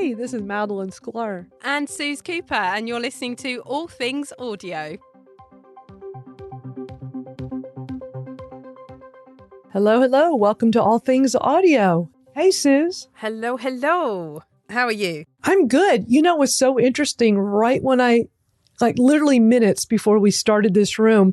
Hey, this is Madeline Sklar. And Suze Cooper, and you're listening to All Things Audio. Hello. Welcome to All Things Audio. Hey, Suze. Hello. How are you? I'm good. You know what's so interesting? Right when literally minutes before we started this room,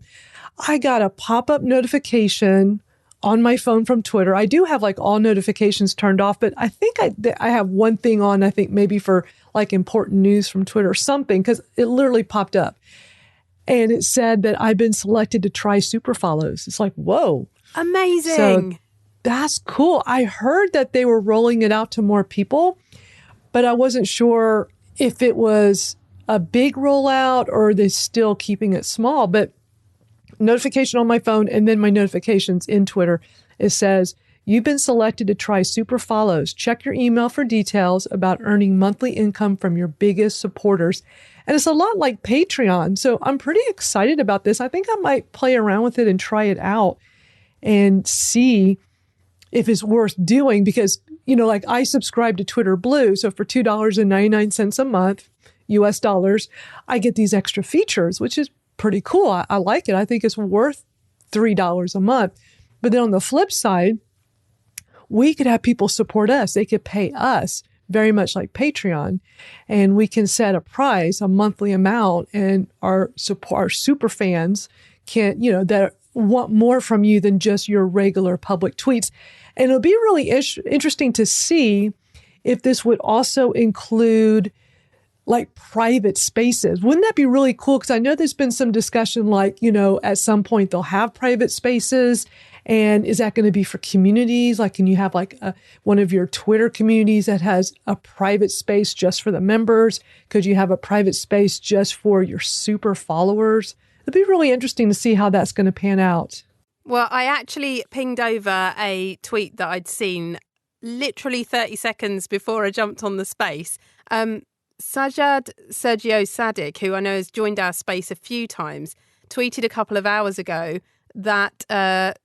I got a pop-up notification on my phone from Twitter. I do have all notifications turned off, but I think I have one thing on, I think maybe for important news from Twitter or something, because it literally popped up. And it said that I've been selected to try super follows. It's like, whoa. Amazing. So that's cool. I heard that they were rolling it out to more people, but I wasn't sure if it was a big rollout or they're still keeping it small. But notification on my phone and then my notifications in Twitter, it says, you've been selected to try super follows. Check your email for details about earning monthly income from your biggest supporters. And it's a lot like Patreon. So I'm pretty excited about this. I think I might play around with it and try it out and see if it's worth doing because, I subscribe to Twitter Blue. So for $2.99 a month, US dollars, I get these extra features, which is pretty cool. I like it. I think it's worth $3 a month. But then on the flip side, we could have people support us. They could pay us very much like Patreon, and we can set a price, a monthly amount, and our super fans can, that want more from you than just your regular public tweets. And it'll be really interesting to see if this would also include private spaces. Wouldn't that be really cool? Because I know there's been some discussion at some point they'll have private spaces. And is that going to be for communities? Can you have one of your Twitter communities that has a private space just for the members? Could you have a private space just for your super followers? It'd be really interesting to see how that's going to pan out. Well, I actually pinged over a tweet that I'd seen literally 30 seconds before I jumped on the space. Sajad Sergio Sadiq, who I know has joined our space a few times, tweeted a couple of hours ago that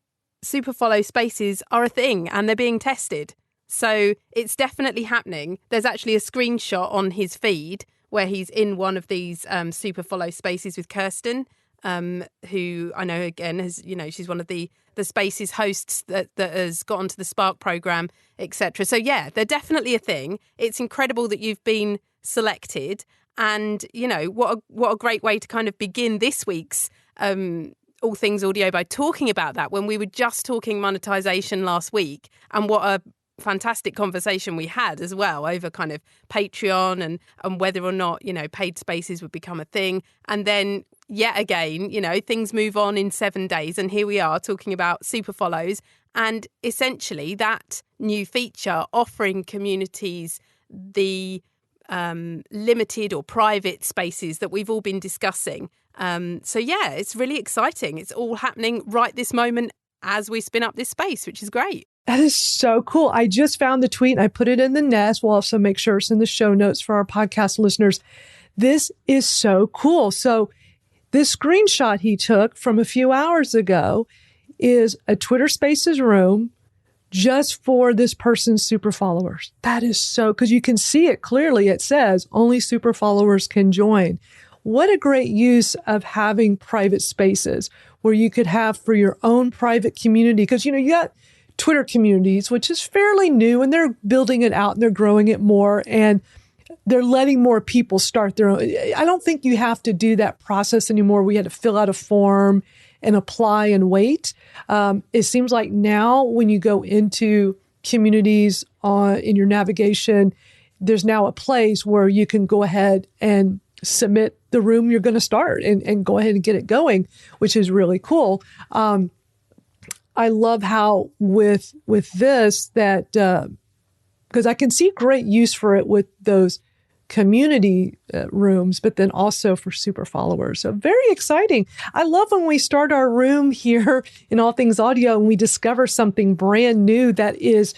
super follow spaces are a thing and they're being tested. So it's definitely happening. There's actually a screenshot on his feed where he's in one of these super follow spaces with Kirsten, who I know again has, she's one of the spaces hosts that has got onto the Spark program, etc. So yeah, they're definitely a thing. It's incredible that you've been selected, and what a great way to kind of begin this week's All Things Audio by talking about that, when we were just talking monetization last week, and what a fantastic conversation we had as well over kind of Patreon and whether or not paid spaces would become a thing. And then yet again, things move on in 7 days, and here we are talking about super follows, and essentially that new feature offering communities the limited or private spaces that we've all been discussing. So yeah, it's really exciting. It's all happening right this moment as we spin up this space, which is great. That is so cool. I just found the tweet and I put it in the nest. We'll also make sure it's in the show notes for our podcast listeners. This is so cool. So this screenshot he took from a few hours ago is a Twitter Spaces room just for this person's super followers. That is so, because you can see it clearly. It says only super followers can join. What a great use of having private spaces where you could have for your own private community. Because, you got Twitter communities, which is fairly new, and they're building it out and they're growing it more. And they're letting more people start their own. I don't think you have to do that process anymore. We had to fill out a form and apply and wait. It seems like now when you go into communities in your navigation, there's now a place where you can go ahead and submit the room you're going to start and go ahead and get it going, which is really cool. I love how with this that because I can see great use for it with those community rooms, but then also for super followers. So very exciting. I love when we start our room here in All Things Audio and we discover something brand new that is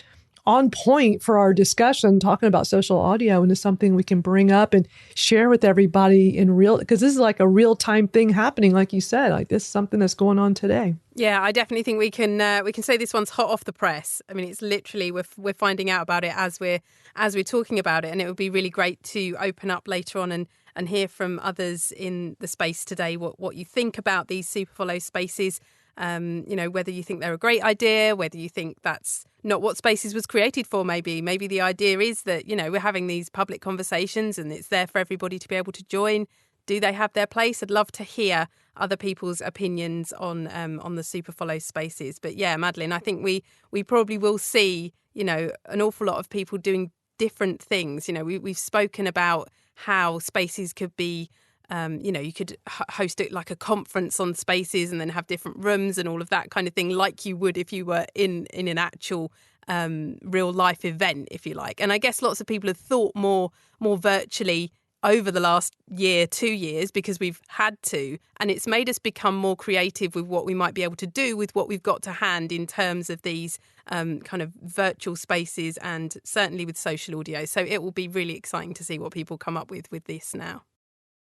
on point for our discussion, talking about social audio, and it's something we can bring up and share with everybody in real, because this is like a real time thing happening. Like you said, like this is something that's going on today. Yeah, I definitely think we can say this one's hot off the press. I mean, it's literally we're finding out about it as we're talking about it, and it would be really great to open up later on and hear from others in the space today what you think about these super follow spaces. Whether you think they're a great idea, whether you think that's not what Spaces was created for. Maybe the idea is that we're having these public conversations and it's there for everybody to be able to join. Do they have their place? I'd love to hear other people's opinions on the super follow spaces. But yeah, Madeline, I think we probably will see an awful lot of people doing different things. We've spoken about how spaces could be. You could host it like a conference on spaces and then have different rooms and all of that kind of thing, like you would if you were in an actual real life event, if you like. And I guess lots of people have thought more virtually over the last year, 2 years, because we've had to. And it's made us become more creative with what we might be able to do with what we've got to hand in terms of these kind of virtual spaces and certainly with social audio. So it will be really exciting to see what people come up with this now.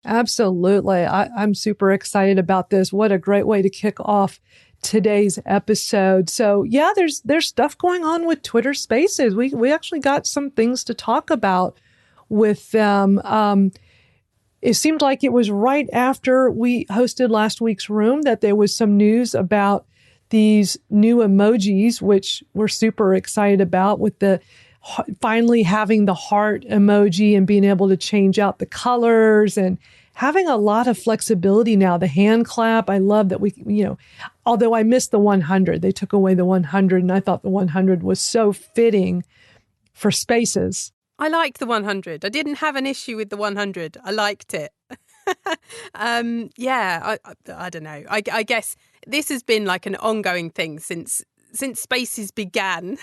Absolutely. I'm super excited about this. What a great way to kick off today's episode. So yeah, there's stuff going on with Twitter Spaces. We actually got some things to talk about with them. It seemed like it was right after we hosted last week's room that there was some news about these new emojis, which we're super excited about, with the finally having the heart emoji and being able to change out the colors and having a lot of flexibility now. The hand clap, I love that although I missed the 100, they took away the 100 and I thought the 100 was so fitting for Spaces. I liked the 100. I didn't have an issue with the 100. I liked it. I don't know. I guess this has been like an ongoing thing since Spaces began,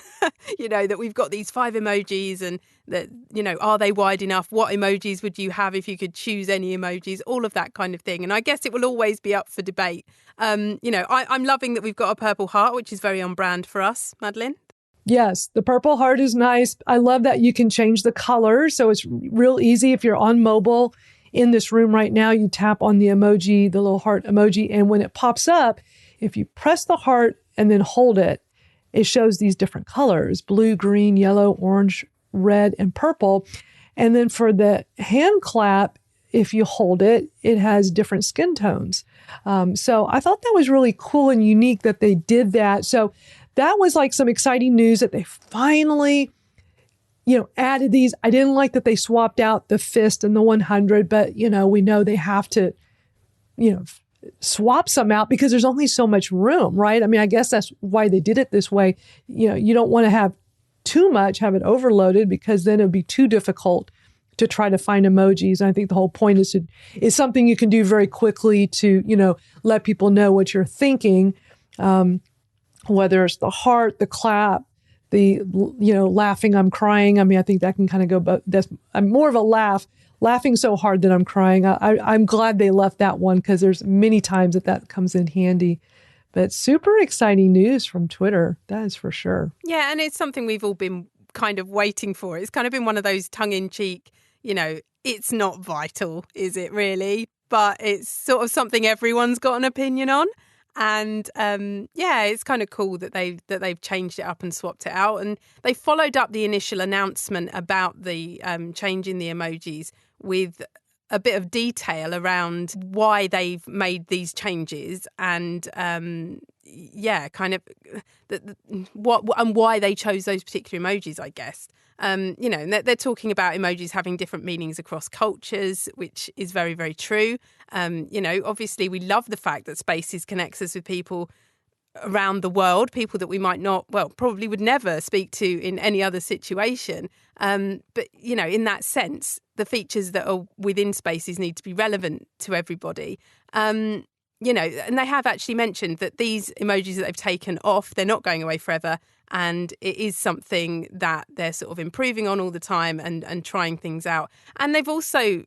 that we've got these 5 emojis and that, are they wide enough? What emojis would you have if you could choose any emojis? All of that kind of thing. And I guess it will always be up for debate. I'm loving that we've got a purple heart, which is very on brand for us, Madeline. Yes, the purple heart is nice. I love that you can change the color. So it's real easy. If you're on mobile in this room right now, you tap on the emoji, the little heart emoji. And when it pops up, if you press the heart and then hold it, it shows these different colors: blue, green, yellow, orange, red, and purple. And then for the hand clap, if you hold it, it has different skin tones. So I thought that was really cool and unique that they did that. So that was like some exciting news that they finally, added these. I didn't like that they swapped out the fist and the 100, but, we know they have to, swap some out because there's only so much room, right? I mean, I guess that's why they did it this way. You don't want to have too much, have it overloaded, because then it would be too difficult to try to find emojis. And I think the whole point is something you can do very quickly to, let people know what you're thinking. Whether it's the heart, the clap, the, laughing, I'm crying. I mean, I think that can kind of go, but I'm more of a laughing so hard that I'm crying. I'm glad they left that one because there's many times that comes in handy. But super exciting news from Twitter, that is for sure. Yeah, and it's something we've all been kind of waiting for. It's kind of been one of those tongue-in-cheek, it's not vital, is it really? But it's sort of something everyone's got an opinion on. And it's kind of cool that they've changed it up and swapped it out. And they followed up the initial announcement about the change in the emojis with a bit of detail around why they've made these changes and kind of what and why they chose those particular emojis, I guess. And they're talking about emojis having different meanings across cultures, which is very, very true. Obviously, we love the fact that Spaces connects us with people around the world, people that we might not, probably would never speak to in any other situation. But, in that sense, the features that are within Spaces need to be relevant to everybody. And they have actually mentioned that these emojis that they've taken off, they're not going away forever. And it is something that they're sort of improving on all the time and trying things out. And they've also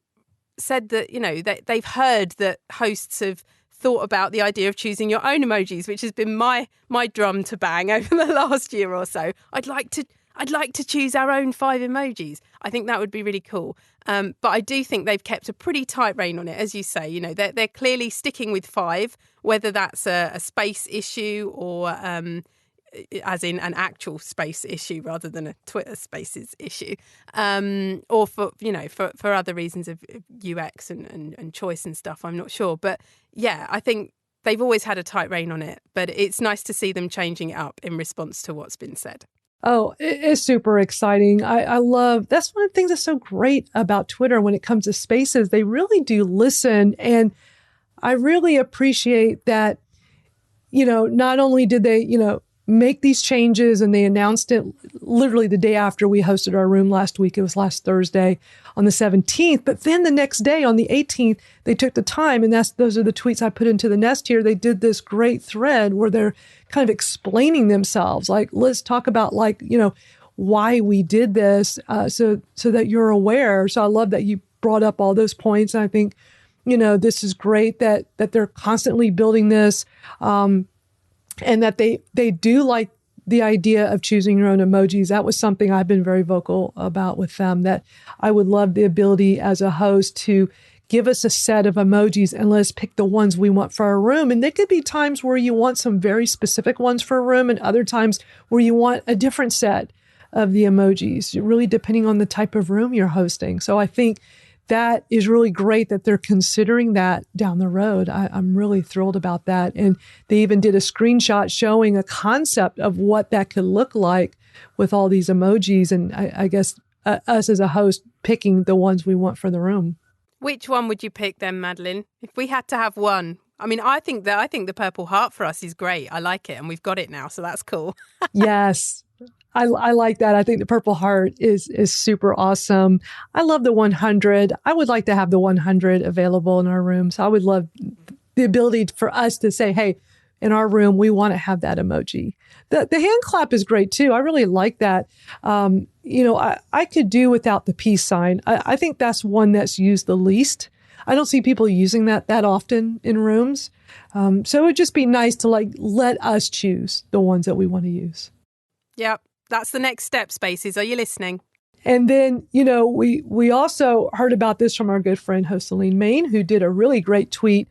said that, that they've heard that hosts have thought about the idea of choosing your own emojis, which has been my drum to bang over the last year or so. I'd like I'd like to choose our own 5 emojis. I think that would be really cool. But I do think they've kept a pretty tight rein on it, as you say. You know, they're clearly sticking with 5, whether that's a space issue or as in an actual space issue rather than a Twitter Spaces issue, or for other reasons of UX and choice and stuff. I'm not sure, but yeah, I think they've always had a tight rein on it. But it's nice to see them changing it up in response to what's been said. Oh, it's super exciting. I love, that's one of the things that's so great about Twitter when it comes to spaces. They really do listen. And I really appreciate that, not only did they, make these changes and they announced it literally the day after we hosted our room last week. It was last Thursday on the 17th. But then the next day on the 18th, they took the time, and those are the tweets I put into the nest here. They did this great thread where they're kind of explaining themselves. Like, let's talk about why we did this so that you're aware. So I love that you brought up all those points. And I think, this is great that they're constantly building this. And that they do like the idea of choosing your own emojis. That was something I've been very vocal about with them, that I would love the ability as a host to give us a set of emojis and let us pick the ones we want for our room. And there could be times where you want some very specific ones for a room and other times where you want a different set of the emojis, really depending on the type of room you're hosting. So I think that is really great that they're considering that down the road. I'm really thrilled about that. And they even did a screenshot showing a concept of what that could look like with all these emojis. And I guess us as a host picking the ones we want for the room. Which one would you pick then, Madeline? If we had to have one. I mean, I think the purple heart for us is great. I like it. And we've got it now. So that's cool. Yes. I like that. I think the Purple Heart is super awesome. I love the 100. I would like to have the 100 available in our room. So I would love the ability for us to say, hey, in our room, we want to have that emoji. The hand clap is great too. I really like that. I could do without the peace sign. I think that's one that's used the least. I don't see people using that often in rooms. So it would just be nice to let us choose the ones that we want to use. Yep. That's the next step, Spaces. Are you listening? And then, we also heard about this from our good friend, Hosteline Main, who did a really great tweet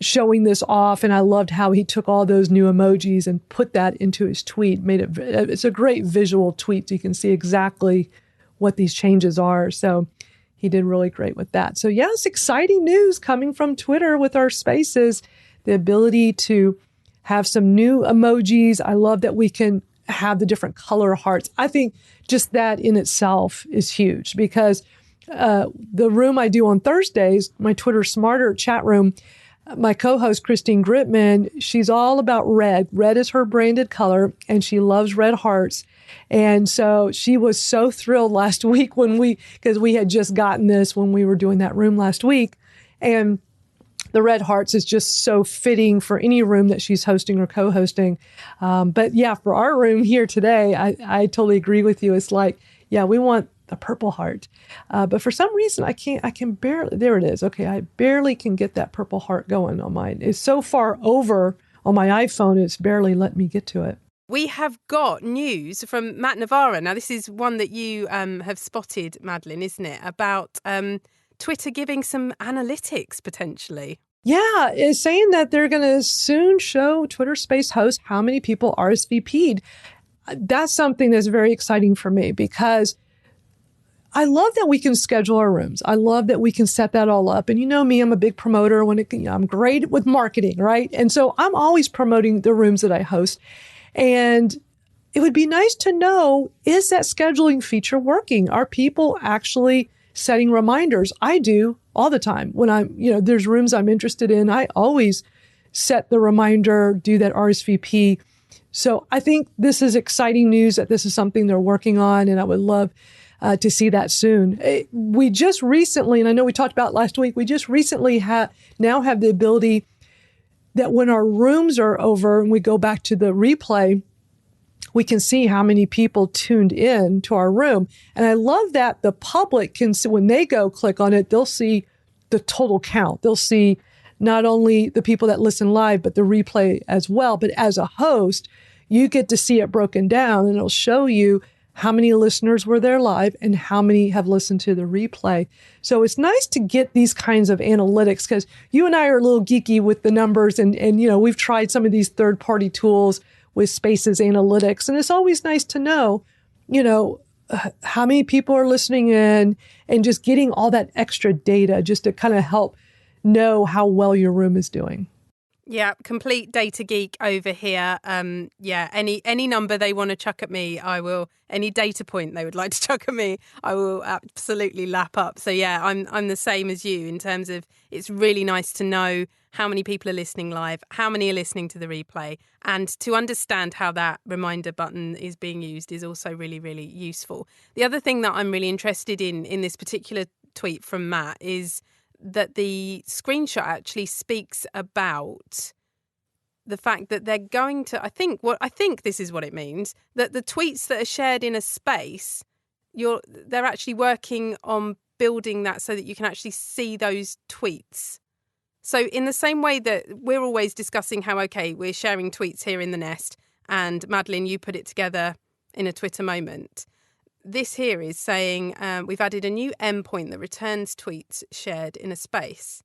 showing this off. And I loved how he took all those new emojis and put that into his tweet. It's a great visual tweet. So you can see exactly what these changes are. So he did really great with that. So yes, exciting news coming from Twitter with our spaces, the ability to have some new emojis. I love that we can have the different color hearts. I think just that in itself is huge because the room I do on Thursdays, my Twitter Smarter chat room, my co-host Christine Gritman, she's all about red. Red is her branded color and she loves red hearts. And so she was so thrilled last week because we had just gotten this when we were doing that room last week. And the red hearts is just so fitting for any room that she's hosting or co-hosting. But yeah, for our room here today, I totally agree with you. It's like, yeah, we want the purple heart. But for some reason, I can barely, there it is. Okay, I barely can get that purple heart going on mine. It's so far over on my iPhone, it's barely let me get to it. We have got news from Matt Navarra. Now, this is one that you have spotted, Madeline, isn't it? About Twitter giving some analytics potentially. Yeah, it's saying that they're going to soon show Twitter Space hosts how many people RSVP'd. That's something that's very exciting for me because I love that we can schedule our rooms. I love that we can set that all up. And you know me, I'm a big promoter I'm great with marketing, right? And so I'm always promoting the rooms that I host. And it would be nice to know, is that scheduling feature working? Are people actually setting reminders? I do all the time. When there's rooms I'm interested in, I always set the reminder, do that RSVP. So I think this is exciting news that this is something they're working on, and I would love to see that soon. We just recently, and I know we talked about last week, we just recently now have the ability that when our rooms are over and we go back to the replay, we can see how many people tuned in to our room. And I love that the public can see, when they go click on it, they'll see the total count. They'll see not only the people that listen live, but the replay as well. But as a host, you get to see it broken down and it'll show you how many listeners were there live, and how many have listened to the replay. So it's nice to get these kinds of analytics because you and I are a little geeky with the numbers and we've tried some of these third-party tools with Spaces analytics. And it's always nice to know, how many people are listening in and just getting all that extra data just to kind of help know how well your room is doing. Yeah, complete data geek over here. Any number they want to chuck at me, I will. Any data point they would like to chuck at me, I will absolutely lap up. So yeah, I'm the same as you in terms of it's really nice to know how many people are listening live, how many are listening to the replay, and to understand how that reminder button is being used is also really, really useful. The other thing that I'm really interested in this particular tweet from Matt is that the screenshot actually speaks about the fact that they're going to, I think this is what it means, that the tweets that are shared in a space, they're actually working on building that so that you can actually see those tweets. So in the same way that we're always discussing how, okay, we're sharing tweets here in the Nest, and Madeline, you put it together in a Twitter moment. This here is saying we've added a new endpoint that returns tweets shared in a space.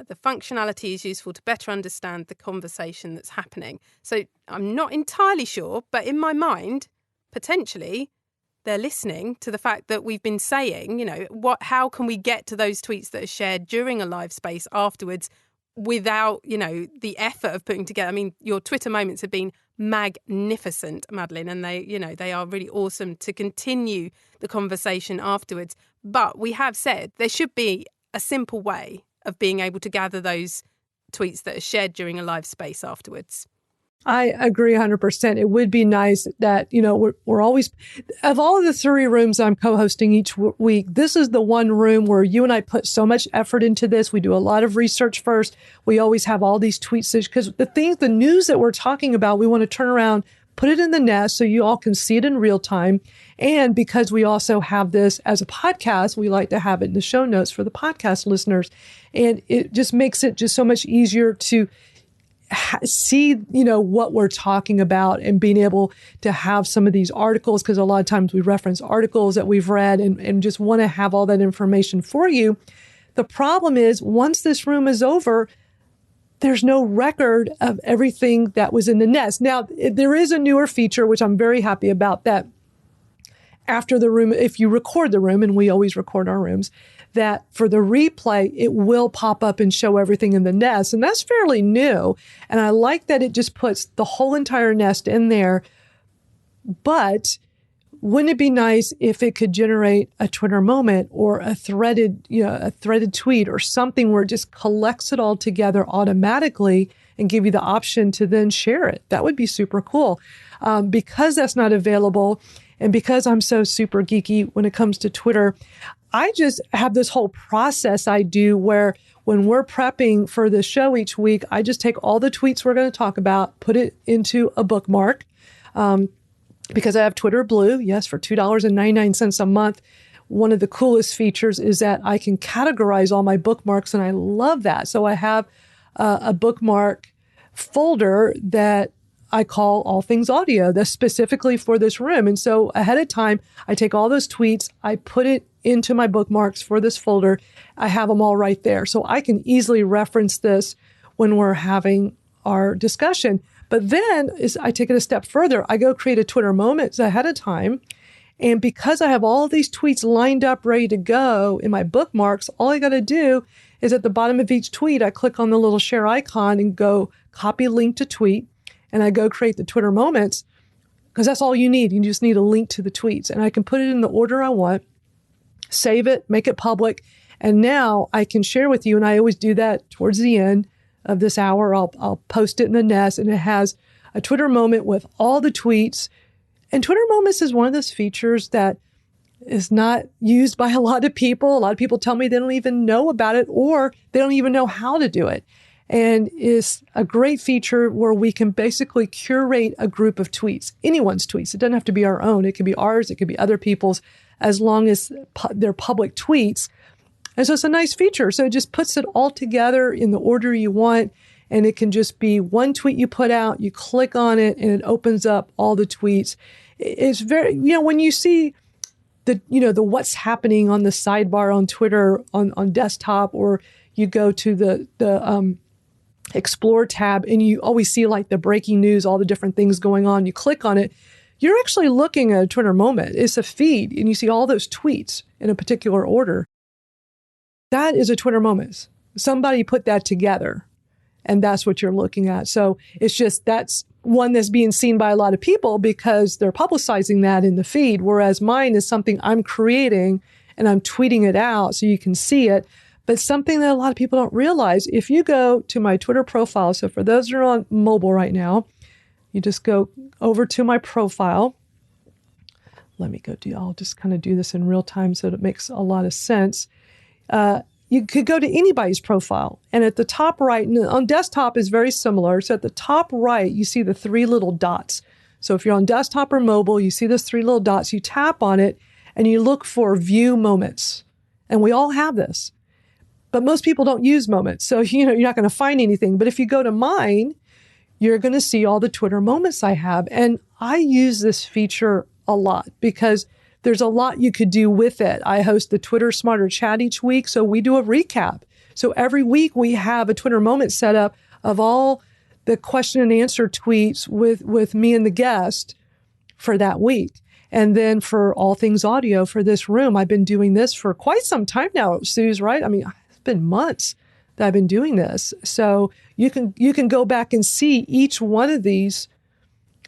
The functionality is useful to better understand the conversation that's happening. So I'm not entirely sure, but in my mind, potentially, they're listening to the fact that we've been saying, how can we get to those tweets that are shared during a live space afterwards without, the effort of putting together. I mean, your Twitter moments have been magnificent, Madeline, and they are really awesome to continue the conversation afterwards. But we have said there should be a simple way of being able to gather those tweets that are shared during a live space afterwards. I agree 100%. It would be nice that, we're always, of all of the 3 rooms I'm co-hosting each week, this is the one room where you and I put so much effort into this. We do a lot of research first. We always have all these tweets because the news that we're talking about, we want to turn around, put it in the Nest so you all can see it in real time. And because we also have this as a podcast, we like to have it in the show notes for the podcast listeners. And it just makes it just so much easier to see, what we're talking about and being able to have some of these articles, because a lot of times we reference articles that we've read and just want to have all that information for you. The problem is once this room is over, there's no record of everything that was in the Nest. Now, there is a newer feature, which I'm very happy about, that after the room, if you record the room, and we always record our rooms, that for the replay, it will pop up and show everything in the Nest. And that's fairly new. And I like that it just puts the whole entire Nest in there. But wouldn't it be nice if it could generate a Twitter moment or a threaded tweet or something where it just collects it all together automatically and give you the option to then share it? That would be super cool. Because that's not available, and because I'm so super geeky when it comes to Twitter, I just have this whole process I do where when we're prepping for the show each week, I just take all the tweets we're going to talk about, put it into a bookmark, because I have Twitter Blue, yes, for $2.99 a month. One of the coolest features is that I can categorize all my bookmarks, and I love that. So I have a bookmark folder that I call All Things Audio. That's specifically for this room. And so ahead of time, I take all those tweets, I put it into my bookmarks for this folder. I have them all right there. So I can easily reference this when we're having our discussion. But then I take it a step further. I go create a Twitter Moments ahead of time. And because I have all of these tweets lined up, ready to go in my bookmarks, all I got to do is at the bottom of each tweet, I click on the little share icon and go copy link to tweet. And I go create the Twitter Moments, because that's all you need. You just need a link to the tweets. And I can put it in the order I want, save it, make it public. And now I can share with you. And I always do that towards the end of this hour. I'll post it in the Nest, and it has a Twitter moment with all the tweets. And Twitter Moments is one of those features that is not used by a lot of people. A lot of people tell me they don't even know about it, or they don't even know how to do it. And is a great feature where we can basically curate a group of tweets, anyone's tweets. It doesn't have to be our own. It can be ours. It could be other people's, as long as they're public tweets. And so it's a nice feature. So it just puts it all together in the order you want. And it can just be one tweet you put out, you click on it, and it opens up all the tweets. It's very, when you see the what's happening on the sidebar on Twitter on desktop, or you go to the Explore tab and you always see like the breaking news, all the different things going on. You click on it, you're actually looking at a Twitter moment. It's a feed and you see all those tweets in a particular order. That is a Twitter moment. Somebody put that together and that's what you're looking at. So it's just, that's one that's being seen by a lot of people because they're publicizing that in the feed. Whereas mine is something I'm creating and I'm tweeting it out so you can see it. But something that a lot of people don't realize, if you go to my Twitter profile, so for those that are on mobile right now, you just go over to my profile. Let me I'll just kind of do this in real time so that it makes a lot of sense. You could go to anybody's profile. And at the top right, and on desktop is very similar. So at the top right, you see the three little dots. So if you're on desktop or mobile, you see those three little dots, you tap on it and you look for view moments. And we all have this. But most people don't use moments. So, you're not going to find anything. But if you go to mine, you're going to see all the Twitter moments I have. And I use this feature a lot because there's a lot you could do with it. I host the Twitter Smarter Chat each week. So we do a recap. So every week we have a Twitter moment set up of all the question and answer tweets with me and the guest for that week. And then for all things audio for this room, I've been doing this for quite some time now, Sue's right. I mean, it's been months that I've been doing this. So you can go back and see each one of these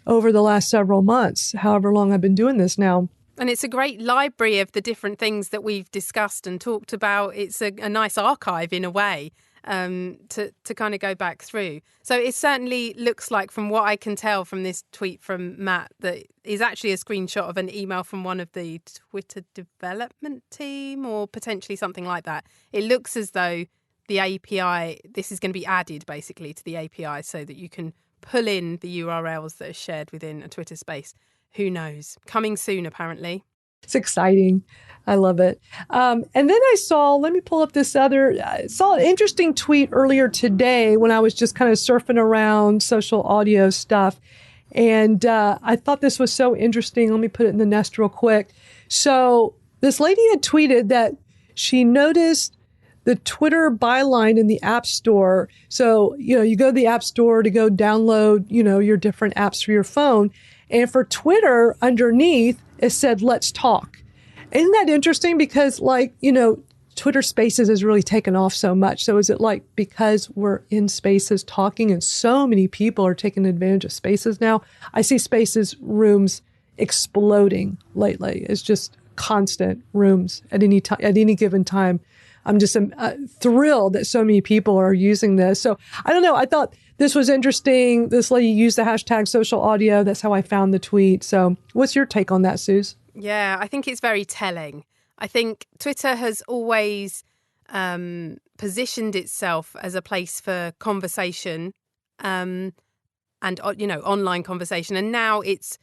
over the last several months, however long I've been doing this now. And it's a great library of the different things that we've discussed and talked about. It's a nice archive in a way to kind of go back through. So it certainly looks like, from what I can tell from this tweet from Matt, that is actually a screenshot of an email from one of the Twitter development team or potentially something like that. It looks as though the API, this is going to be added basically to the API so that you can pull in the URLs that are shared within a Twitter space. Who knows? Coming soon, apparently. It's exciting. I love it. And then I let me pull up I saw an interesting tweet earlier today when I was just kind of surfing around social audio stuff. And I thought this was so interesting. Let me put it in the nest real quick. So this lady had tweeted that she noticed the Twitter byline in the App Store. So, you go to the App Store to go download, your different apps for your phone. And for Twitter, underneath, it said, let's talk. Isn't that interesting? Because Twitter Spaces has really taken off so much. So is it like because we're in Spaces talking and so many people are taking advantage of Spaces now? I see Spaces rooms exploding lately. It's just constant rooms at any time, at any given time. I'm just thrilled that so many people are using this. So I don't know. I thought this was interesting. This lady used the hashtag social audio. That's how I found the tweet. So what's your take on that, Suze? Yeah, I think it's very telling. I think Twitter has always positioned itself as a place for conversation and, online conversation. And now it's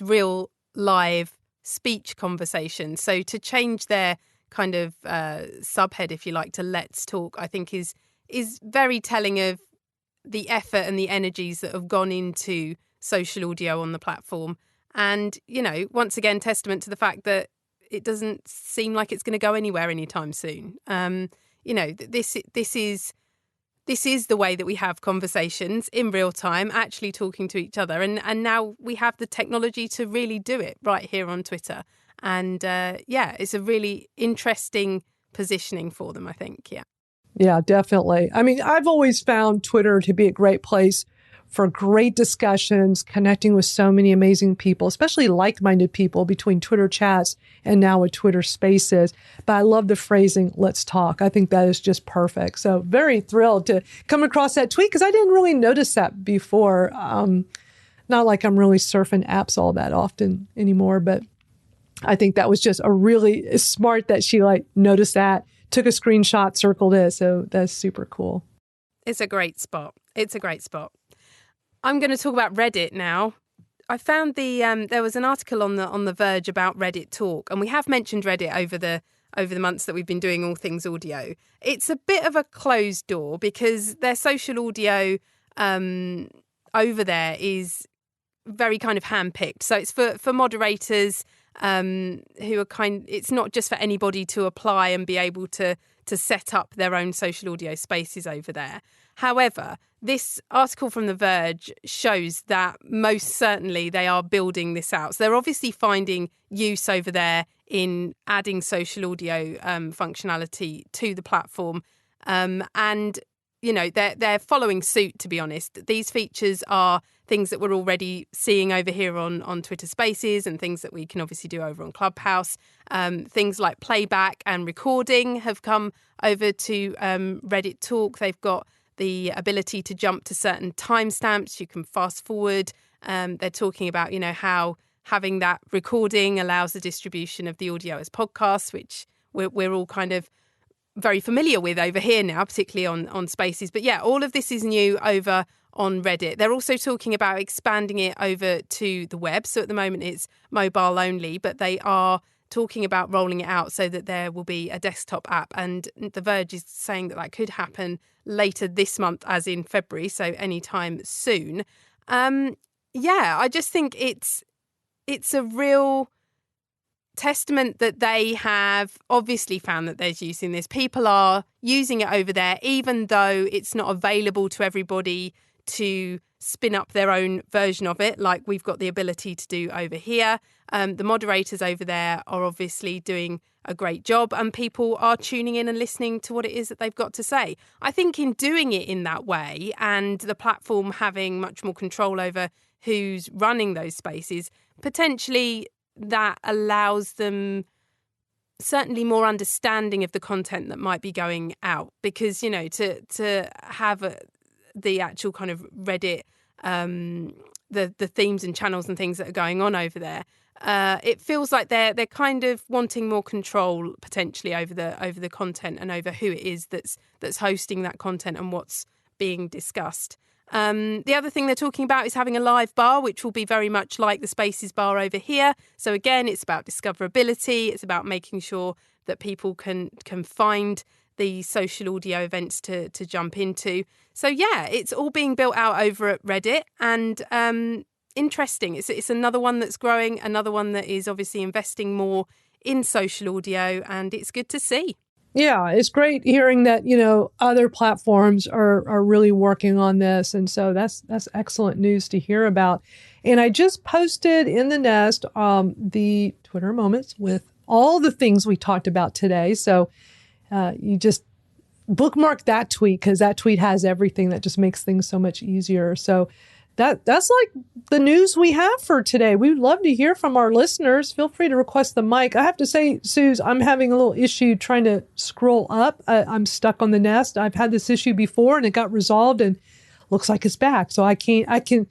real live speech conversation. So to change their kind of subhead, if you like, to let's talk, I think is very telling of the effort and the energies that have gone into social audio on the platform. And, once again, testament to the fact that it doesn't seem like it's going to go anywhere anytime soon. This is the way that we have conversations in real time, actually talking to each other. And now we have the technology to really do it right here on Twitter. And it's a really interesting positioning for them, I think. Yeah. Yeah, definitely. I mean, I've always found Twitter to be a great place for great discussions, connecting with so many amazing people, especially like-minded people between Twitter chats and now with Twitter Spaces. But I love the phrasing, let's talk. I think that is just perfect. So very thrilled to come across that tweet because I didn't really notice that before. Not like I'm really surfing apps all that often anymore, but I think that was just a really smart that she noticed that, took a screenshot, circled it. So that's super cool. It's a great spot. I'm going to talk about Reddit now. I found there was an article on the Verge about Reddit Talk, and we have mentioned Reddit over the months that we've been doing all things audio. It's a bit of a closed door because their social audio over there is very kind of handpicked. So it's for moderators who are it's not just for anybody to apply and be able to set up their own social audio spaces over there. However, this article from The Verge shows that most certainly they are building this out. So they're obviously finding use over there in adding social audio functionality to the platform. And, you know, they're following suit, to be honest. These features are things that we're already seeing over here on Twitter Spaces and things that we can obviously do over on Clubhouse. Things like playback and recording have come over to Reddit Talk. They've got the ability to jump to certain timestamps. You can fast forward. They're talking about, you know, how having that recording allows the distribution of the audio as podcasts, which we're all kind of very familiar with over here now, particularly on Spaces. But yeah, all of this is new over on Reddit. They're also talking about expanding it over to the web. So at the moment it's mobile only, but they are talking about rolling it out so that there will be a desktop app. And The Verge is saying that could happen later this month, as in February, so anytime soon. I just think it's a real testament that they have obviously found that there's use in this. People are using it over there, even though it's not available to everybody to spin up their own version of it, like we've got the ability to do over here. The moderators over there are obviously doing a great job, and people are tuning in and listening to what it is that they've got to say. I think in doing it in that way, and the platform having much more control over who's running those spaces, potentially that allows them certainly more understanding of the content that might be going out. Because, you know, to have the actual kind of Reddit, the themes and channels and things that are going on over there, it feels like they're kind of wanting more control potentially over the content and over who it is that's hosting that content and what's being discussed. The other thing they're talking about is having a live bar, which will be very much like the Spaces bar over here. So again, it's about discoverability. It's about making sure that people can find the social audio events to jump into. So yeah, it's all being built out over at Reddit, and interesting. It's another one that's growing, another one that is obviously investing more in social audio, and it's good to see. Yeah, it's great hearing that, you know, other platforms are really working on this. And so that's excellent news to hear about. And I just posted in the Nest the Twitter moments with all the things we talked about today. So you just bookmark that tweet, because that tweet has everything that just makes things so much easier. So that's like the news we have for today. We'd love to hear from our listeners. Feel free to request the mic. I have to say, Suze, I'm having a little issue trying to scroll up. I'm stuck on the Nest. I've had this issue before and it got resolved and looks like it's back. So I can't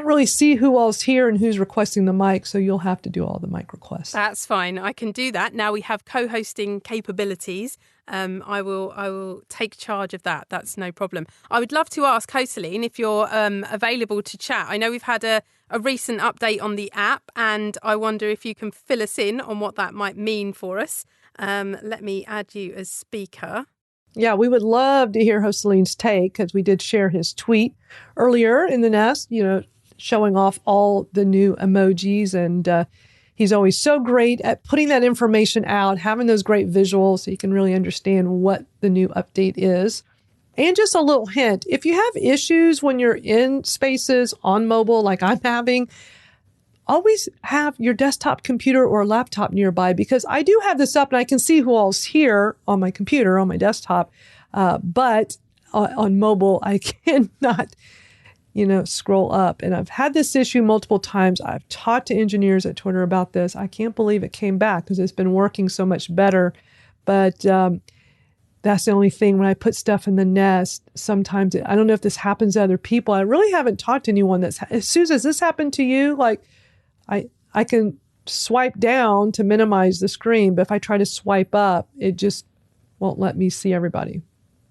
really see who all's here and who's requesting the mic. So you'll have to do all the mic requests. That's fine. I can do that. Now we have co-hosting capabilities. I will take charge of that. That's no problem. I would love to ask Hoseline if you're available to chat. I know we've had a recent update on the app, and I wonder if you can fill us in on what that might mean for us. Let me add you as speaker. Yeah, we would love to hear Hoseline's take, because we did share his tweet earlier in the Nest, you know, showing off all the new emojis. And he's always so great at putting that information out, having those great visuals so you can really understand what the new update is. And just a little hint, if you have issues when you're in Spaces on mobile, like I'm having, always have your desktop computer or laptop nearby, because I do have this up and I can see who all's here on my computer, on my desktop. But on mobile, I cannot, you know, scroll up. And I've had this issue multiple times. I've talked to engineers at Twitter about this. I can't believe it came back, because it's been working so much better. But that's the only thing. When I put stuff in the Nest, sometimes I don't know if this happens to other people. I really haven't talked to anyone Suze, has this happened to you? Like, I can swipe down to minimize the screen, but if I try to swipe up, it just won't let me see everybody.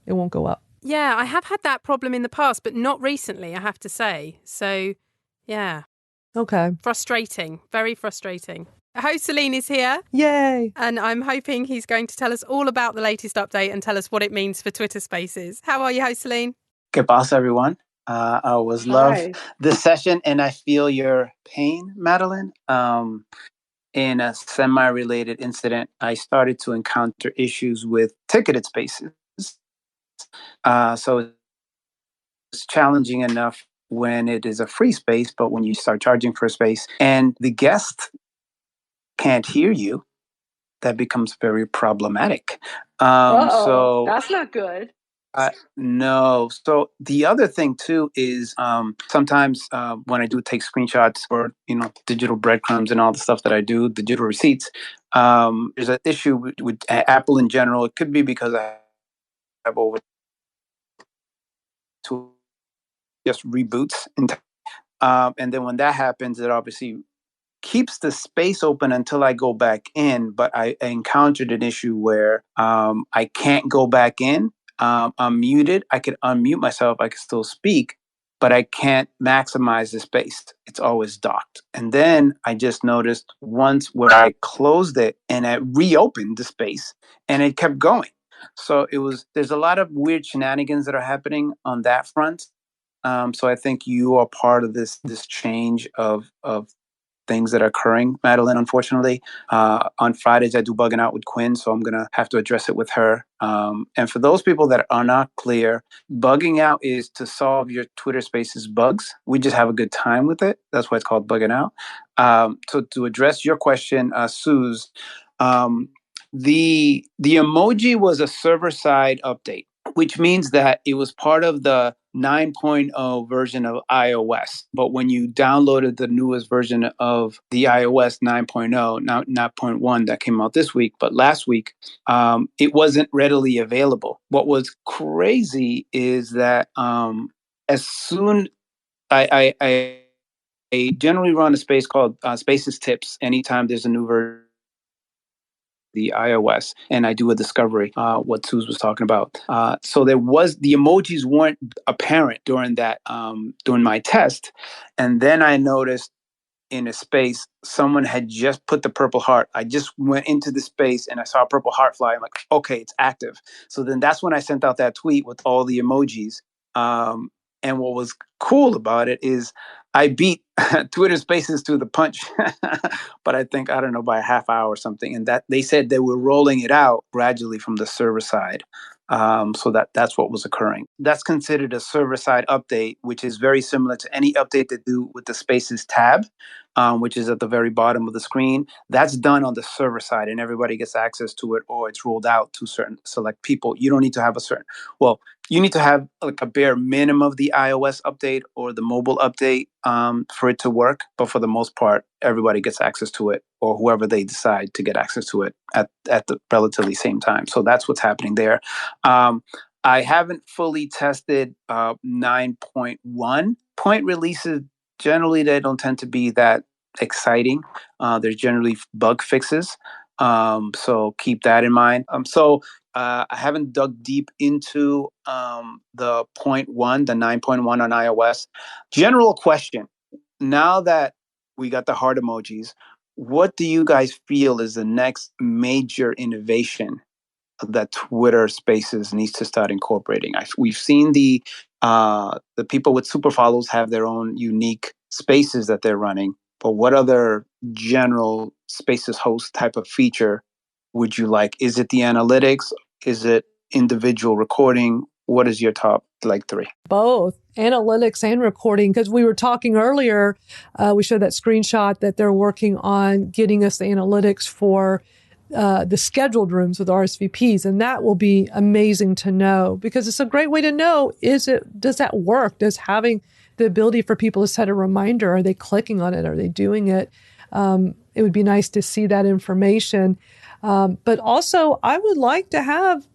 It won't go up. Yeah, I have had that problem in the past, but not recently, I have to say. So, yeah. Okay. Frustrating. Very frustrating. Hoseline is here. Yay. And I'm hoping he's going to tell us all about the latest update and tell us what it means for Twitter Spaces. How are you, Hoseline? Good boss, everyone. I always love this session, and I feel your pain, Madeline. In a semi-related incident, I started to encounter issues with ticketed spaces. So it's challenging enough when it is a free space, but when you start charging for a space and the guest can't hear you, that becomes very problematic. So that's not good. No. So the other thing too is sometimes when I do take screenshots or digital breadcrumbs and all the stuff that I do, digital receipts, there's an issue with Apple in general. It could be because I have over to just reboots, and then when that happens, it obviously keeps the space open until I go back in. But I encountered an issue where I can't go back in. I'm muted. I could unmute myself. I can still speak, but I can't maximize the space. It's always docked. And then I just noticed once where I closed it and I reopened the space and it kept going. So there's a lot of weird shenanigans that are happening on that front. So I think you are part of this change of things that are occurring, Madeline, unfortunately. On Fridays, I do bugging out with Quinn, so I'm going to have to address it with her. And for those people that are not clear, bugging out is to solve your Twitter Spaces bugs. We just have a good time with it. That's why it's called bugging out. So to address your question, Suze, the emoji was a server-side update, which means that it was part of the 9.0 version of iOS. But when you downloaded the newest version of the iOS 9.0, not 0.1 that came out this week, but last week, it wasn't readily available. What was crazy is that as soon I generally run a space called Spaces Tips anytime there's a new version the iOS, and I do a discovery, what Suze was talking about. So the emojis weren't apparent during during my test. And then I noticed in a space, someone had just put the purple heart. I just went into the space and I saw a purple heart fly. I'm like, okay, it's active. So then that's when I sent out that tweet with all the emojis. And what was cool about it is I beat Twitter Spaces to the punch, but I think, I don't know, by a half hour or something. And that they said they were rolling it out gradually from the server side. So that's what was occurring. That's considered a server-side update, which is very similar to any update they do with the Spaces tab, which is at the very bottom of the screen. That's done on the server side, and everybody gets access to it, or it's rolled out to certain select people. You don't need to have you need to have like a bare minimum of the iOS update or the mobile update for it to work. But for the most part, everybody gets access to it, or whoever they decide to get access to it at the relatively same time. So that's what's happening there. I haven't fully tested 9.1 point releases. Generally, they don't tend to be that exciting. They're generally bug fixes. So keep that in mind. I haven't dug deep into the point one, the 9.1 on iOS. General question. Now that we got the heart emojis, what do you guys feel is the next major innovation that Twitter Spaces needs to start incorporating? We've seen the people with super follows have their own unique spaces that they're running, but what other general Spaces host type of feature would you like? Is it the analytics? Is it individual recording? What is your top three? Both analytics and recording, because we were talking earlier, we showed that screenshot that they're working on getting us the analytics for the scheduled rooms with RSVPs. And that will be amazing to know, because it's a great way to know, does that work? Does having the ability for people to set a reminder, are they clicking on it? Are they doing it? It would be nice to see that information. But also, I would like to have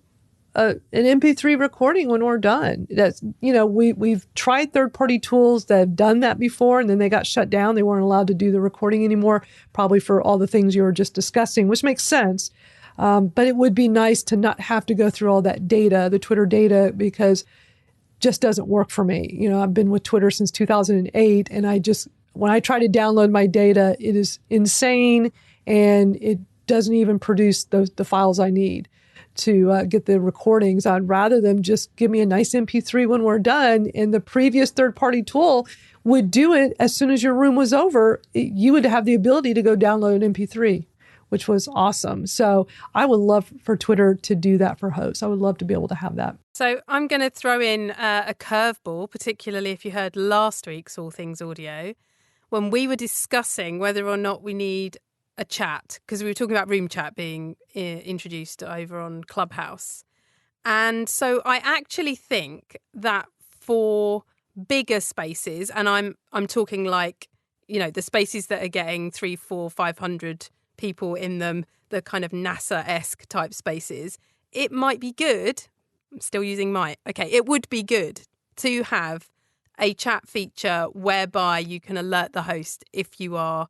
an MP3 recording when we're done. That's, we've tried third-party tools that have done that before, and then they got shut down. They weren't allowed to do the recording anymore, probably for all the things you were just discussing, which makes sense. But it would be nice to not have to go through all that data, the Twitter data, because it just doesn't work for me. I've been with Twitter since 2008, and when I try to download my data, it is insane, and it doesn't even produce the files I need to get the recordings. I'd rather them just give me a nice MP3 when we're done. And the previous third-party tool would do it as soon as your room was over. You would have the ability to go download an MP3, which was awesome. So I would love for Twitter to do that for hosts. I would love to be able to have that. So I'm going to throw in a curveball, particularly if you heard last week's All Things Audio, when we were discussing whether or not we need a chat, because we were talking about room chat being introduced over on Clubhouse. And so I actually think that for bigger spaces, and I'm talking like, you know, the spaces that are getting 300, 400, 500 people in them, the kind of NASA-esque type spaces, it might be good. I'm still using might. Okay, it would be good to have a chat feature whereby you can alert the host if you are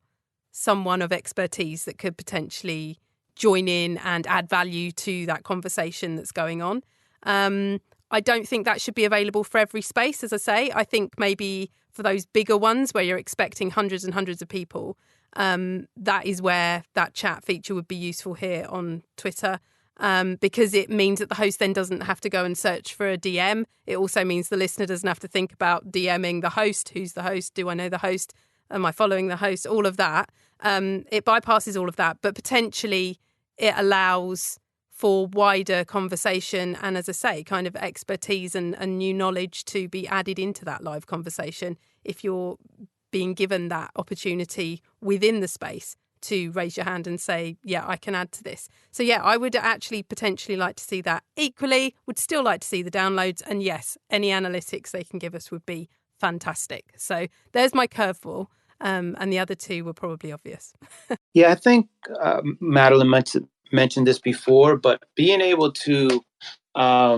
someone of expertise that could potentially join in and add value to that conversation that's going on. I don't think that should be available for every space, as I say. I think maybe for those bigger ones where you're expecting hundreds and hundreds of people, that is where that chat feature would be useful here on Twitter. Because it means that the host then doesn't have to go and search for a DM. It also means the listener doesn't have to think about DMing the host. Who's the host? Do I know the host? Am I following the host? All of that. It bypasses all of that, but potentially it allows for wider conversation and, as I say, kind of expertise and new knowledge to be added into that live conversation if you're being given that opportunity within the space to raise your hand and say, yeah, I can add to this. So, yeah, I would actually potentially like to see that. Equally, would still like to see the downloads. And yes, any analytics they can give us would be fantastic. So there's my curveball. And the other two were probably obvious. Yeah, I think Madeline mentioned this before, but being able to have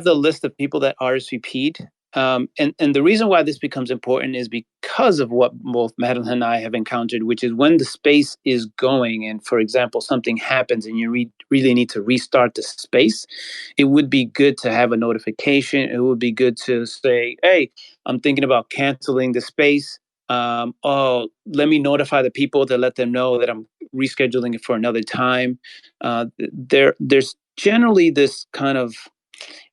the list of people that RSVP'd. And the reason why this becomes important is because of what both Madeline and I have encountered, which is when the space is going and, for example, something happens and you really need to restart the space, it would be good to have a notification. It would be good to say, hey, I'm thinking about canceling the space. Let me notify the people to let them know that I'm rescheduling it for another time. There's generally this kind of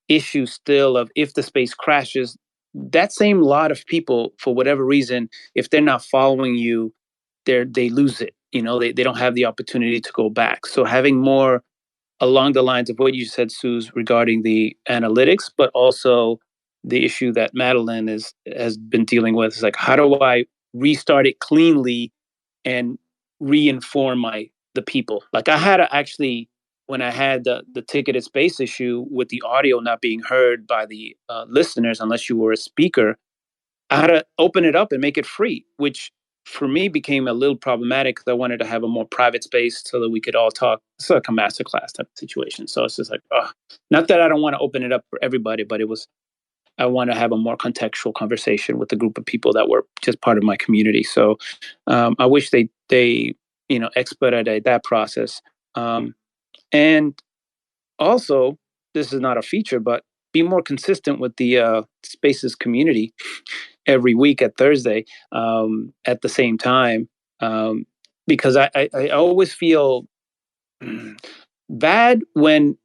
issue still of if the space crashes, that same lot of people, for whatever reason, if they're not following you, they lose it. You know, they don't have the opportunity to go back. So having more along the lines of what you said, Suze, regarding the analytics, but also the issue that Madeline has been dealing with is like, how do I restart it cleanly and re-inform the people? Like I had to actually, when I had the ticketed space issue with the audio not being heard by the listeners unless you were a speaker, I had to open it up and make it free, which for me became a little problematic because I wanted to have a more private space so that we could all talk. It's like a masterclass type of situation. So it's just like, not that I don't want to open it up for everybody, but I want to have a more contextual conversation with the group of people that were just part of my community. So I wish they expedited that process. And also, this is not a feature, but be more consistent with the Spaces community every week at Thursday at the same time, because I always feel bad when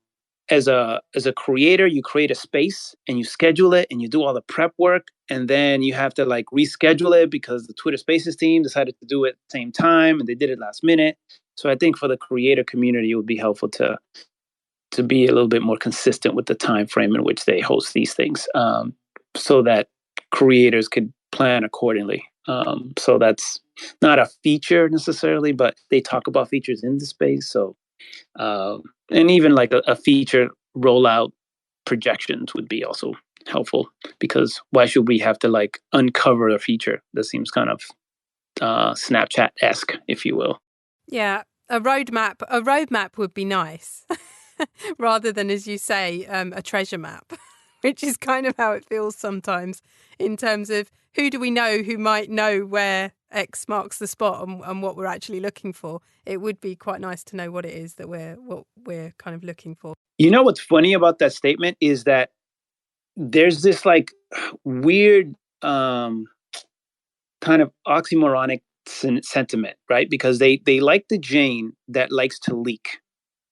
as a creator you create a space and you schedule it and you do all the prep work and then you have to like reschedule it because the Twitter Spaces team decided to do it at the same time and they did it last minute. So I think for the creator community it would be helpful to be a little bit more consistent with the time frame in which they host these things, so that creators could plan accordingly. So that's not a feature necessarily, but they talk about features in the space. So and even like a feature rollout projections would be also helpful, because why should we have to like uncover a feature that seems kind of Snapchat-esque, if you will? Yeah, a roadmap would be nice rather than, as you say, a treasure map, which is kind of how it feels sometimes in terms of who do we know who might know where X marks the spot and what we're actually looking for. It would be quite nice to know what it is that we're kind of looking for. You know what's funny about that statement is that there's this like weird kind of oxymoronic sentiment, right? Because they like the Jane that likes to leak,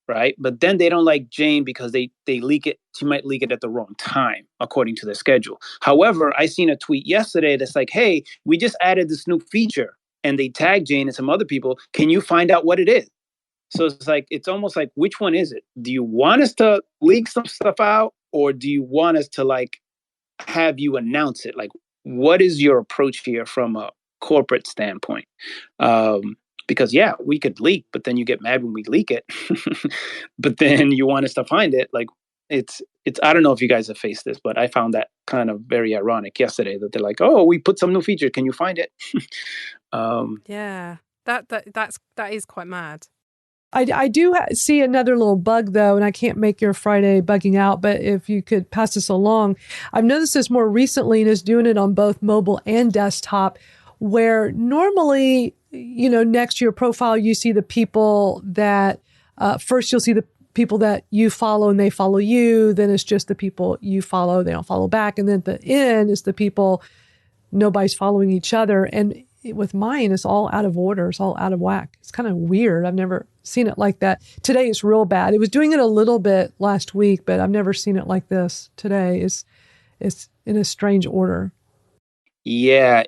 right? But then they don't like Jane because they leak it. She might leak it at the wrong time, according to their schedule. However, I seen a tweet yesterday that's like, hey, we just added this new feature, and they tag Jane and some other people. Can you find out what it is? So it's like, it's almost like, which one is it? Do you want us to leak some stuff out, or do you want us to like have you announce it? Like, what is your approach here from a corporate standpoint? Because yeah, we could leak, but then you get mad when we leak it. But then you want us to find it. Like, it's I don't know if you guys have faced this, but I found that kind of very ironic yesterday that they're like, oh, we put some new feature, can you find it? Yeah, that is quite mad. I do see another little bug, though, and I can't make your Friday bugging out, but if you could pass this along. I've noticed this more recently and is doing it on both mobile and desktop, where normally, next to your profile, you see the people that, first you'll see the people that you follow and they follow you. Then it's just the people you follow, they don't follow back. And then at the end is the people, nobody's following each other. And with mine, it's all out of order. It's all out of whack. It's kind of weird. I've never seen it like that. Today it's real bad. It was doing it a little bit last week, but I've never seen it like this. Today it's in a strange order. Yeah,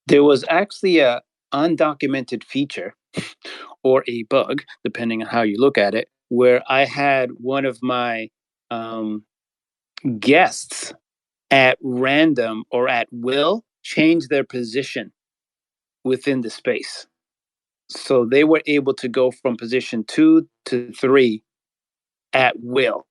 there was actually a undocumented feature or a bug, depending on how you look at it, where I had one of my guests at random or at will change their position within the space. So they were able to go from position 2 to 3 at will,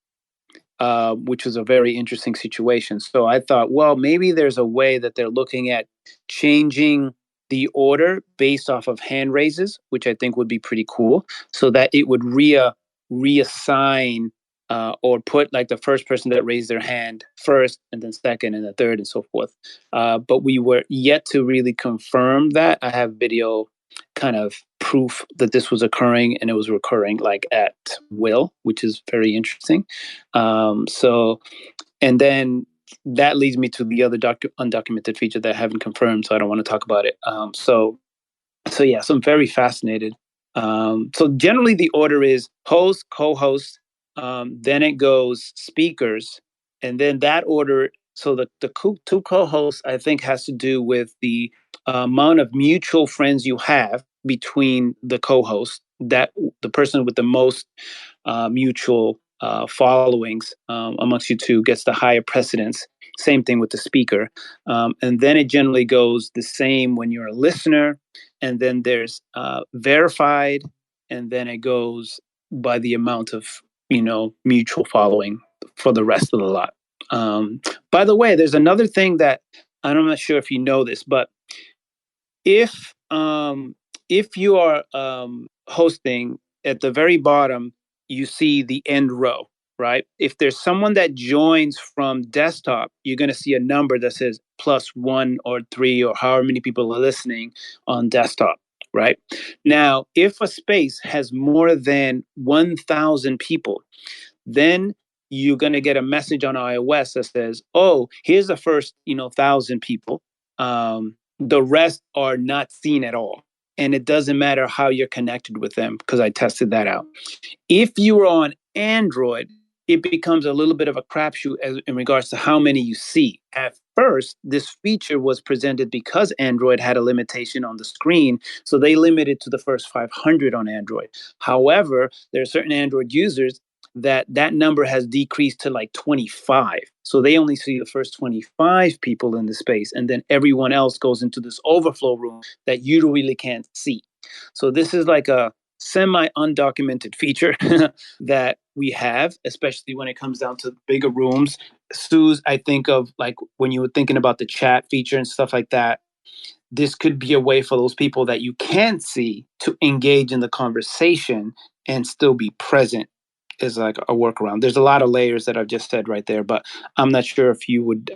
which was a very interesting situation. So I thought, well, maybe there's a way that they're looking at changing the order based off of hand raises, which I think would be pretty cool, so that it would reassign or put like the first person that raised their hand first, and then second, and the third, and so forth. But we were yet to really confirm that. I have video kind of proof that this was occurring, and it was recurring like at will, which is very interesting. So, and then that leads me to the other undocumented feature that I haven't confirmed, so I don't want to talk about it. So yeah, so I'm very fascinated. So generally the order is host, co-host, then it goes speakers, and then that order. So the two co-hosts, I think, has to do with the amount of mutual friends you have between the co-host, that the person with the most mutual followings amongst you two gets the higher precedence. Same thing with the speaker. And then it generally goes the same when you're a listener. And then there's verified. And then it goes by the amount of, mutual following for the rest of the lot. By the way, there's another thing that I'm not sure if you know this, but if you are hosting, at the very bottom, you see the end row, right? If there's someone that joins from desktop, you're going to see a number that says +1 or 3 or however many people are listening on desktop, right? Now, if a space has more than 1,000 people, then you're going to get a message on iOS that says, oh, here's the first, 1,000 people. The rest are not seen at all. And it doesn't matter how you're connected with them, because I tested that out. If you are on Android, it becomes a little bit of a crapshoot in regards to how many you see. At first, this feature was presented because Android had a limitation on the screen, so they limited to the first 500 on Android. However, there are certain Android users that number has decreased to like 25. So they only see the first 25 people in the space, and then everyone else goes into this overflow room that you really can't see. So this is like a semi-undocumented feature that we have, especially when it comes down to bigger rooms. Suze, I think of like when you were thinking about the chat feature and stuff like that, this could be a way for those people that you can't see to engage in the conversation and still be present, is like a workaround. There's a lot of layers that I've just said right there, but I'm not sure if you would,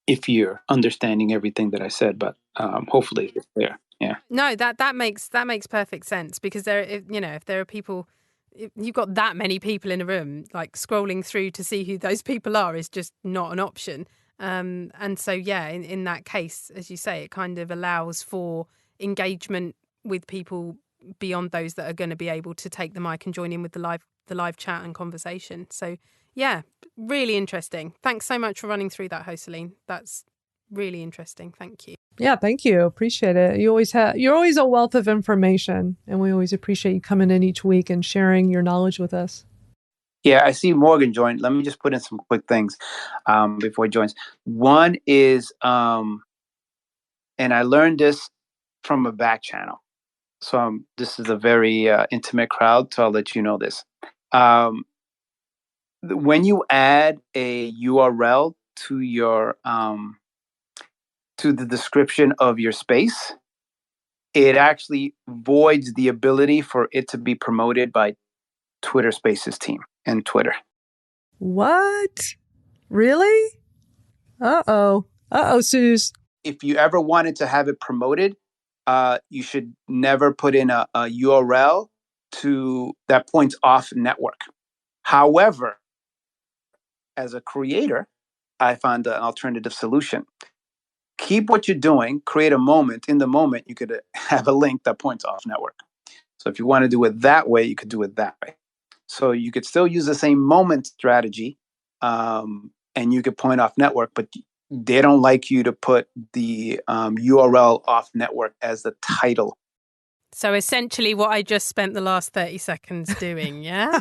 if you're understanding everything that I said, but hopefully it's there. Yeah. No, that makes perfect sense, because if there are people, if you've got that many people in a room, like scrolling through to see who those people are is just not an option. And so, yeah, in that case, as you say, it kind of allows for engagement with people beyond those that are going to be able to take the mic and join in with the live chat and conversation. So yeah, really interesting. Thanks so much for running through that, Jocelyn. That's really interesting. Thank you. Yeah, thank you. Appreciate it. You're always a wealth of information, and we always appreciate you coming in each week and sharing your knowledge with us. Yeah, I see Morgan joined. Let me just put in some quick things before he joins. One is, and I learned this from a back channel. So this is a very intimate crowd, so I'll let you know this. When you add a URL to your to the description of your space, it actually voids the ability for it to be promoted by Twitter Spaces team and Twitter. What? Really? Uh-oh, Suze. If you ever wanted to have it promoted, you should never put in a URL that points off network. However, as a creator, I found an alternative solution. Keep what you're doing, create a moment. In the moment, you could have a link that points off network. So if you want to do it that way, you could do it that way. So you could still use the same moment strategy, and you could point off network, but they don't like you to put the URL off network as the title. So essentially what I just spent the last 30 seconds doing, yeah?